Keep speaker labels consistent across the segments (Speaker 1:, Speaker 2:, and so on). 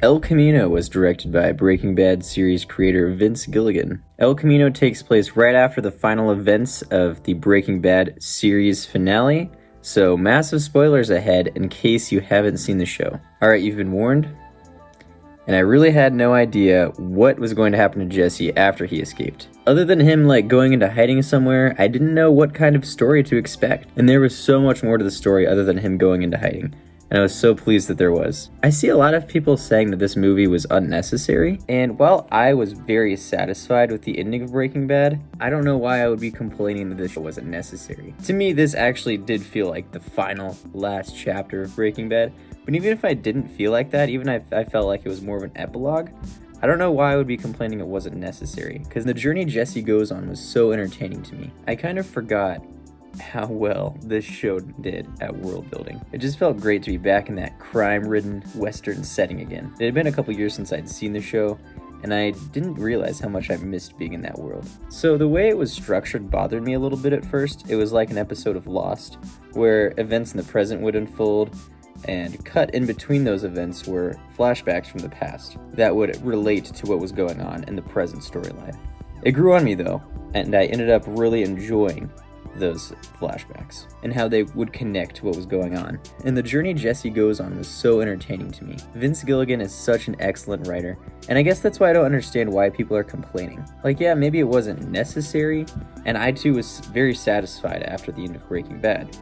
Speaker 1: El Camino was directed by Breaking Bad series creator Vince Gilligan. El Camino takes place right after the final events of the Breaking Bad series finale, so massive spoilers ahead in case you haven't seen the show. Alright, you've been warned. And I really had no idea what was going to happen to Jesse after he escaped. Other than him going into hiding somewhere, I didn't know what kind of story to expect. And there was so much more to the story other than him going into hiding. And I was so pleased that there was. I see a lot of people saying that this movie was unnecessary, and while I was very satisfied with the ending of Breaking Bad, I don't know why I would be complaining that this show wasn't necessary. To me, this actually did feel like the last chapter of Breaking Bad. But even if I didn't feel like that, even if I felt like it was more of an epilogue, I don't know why I would be complaining it wasn't necessary, because the journey Jesse goes on was so entertaining to me. I kind of forgot how well this show did at world building. It just felt great to be back in that crime-ridden Western setting again. It had been a couple years since I'd seen the show, and I didn't realize how much I missed being in that world. So the way it was structured bothered me a little bit at first. It was like an episode of Lost, where events in the present would unfold, and cut in between those events were flashbacks from the past that would relate to what was going on in the present storyline. It grew on me though, and I ended up really enjoying those flashbacks and how they would connect to what was going on. And the journey Jesse goes on was so entertaining to me. Vince Gilligan is such an excellent writer, and I guess that's why I don't understand why people are complaining. Yeah, maybe it wasn't necessary, and I too was very satisfied after the end of Breaking Bad.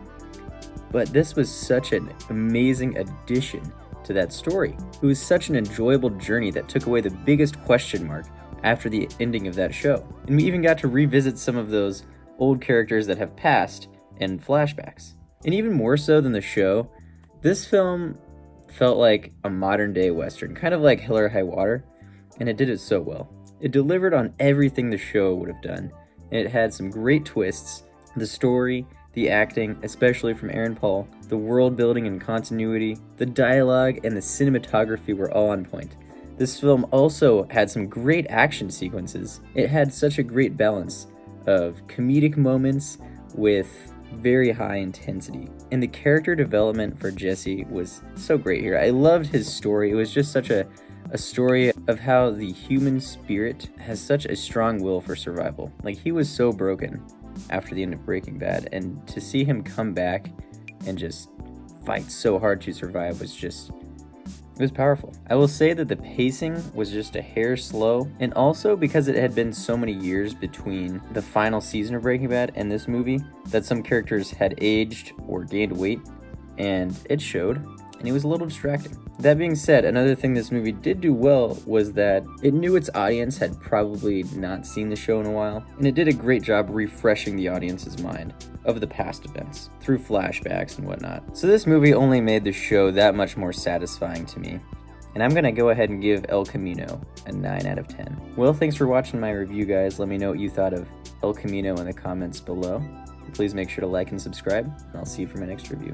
Speaker 1: But this was such an amazing addition to that story. It was such an enjoyable journey that took away the biggest question mark after the ending of that show. And we even got to revisit some of those old characters that have passed in flashbacks. And even more so than the show, this film felt like a modern day Western, kind of like Hell or High Water, and it did it so well. It delivered on everything the show would have done, and it had some great twists. The story, the acting, especially from Aaron Paul, the world building and continuity, the dialogue, and the cinematography were all on point. This film also had some great action sequences. It had such a great balance of comedic moments with very high intensity. And the character development for Jesse was so great here. I loved his story. It was just such a story of how the human spirit has such a strong will for survival. He was so broken after the end of Breaking Bad, and to see him come back and just fight so hard to survive it was powerful. I will say that the pacing was just a hair slow, and also because it had been so many years between the final season of Breaking Bad and this movie, that some characters had aged or gained weight, and it showed, and it was a little distracting. That being said, another thing this movie did do well was that it knew its audience had probably not seen the show in a while, and it did a great job refreshing the audience's mind of the past events through flashbacks and whatnot. So this movie only made the show that much more satisfying to me, and I'm gonna go ahead and give El Camino a 9 out of 10. Well, thanks for watching my review, guys. Let me know what you thought of El Camino in the comments below. Please make sure to like and subscribe, and I'll see you for my next review.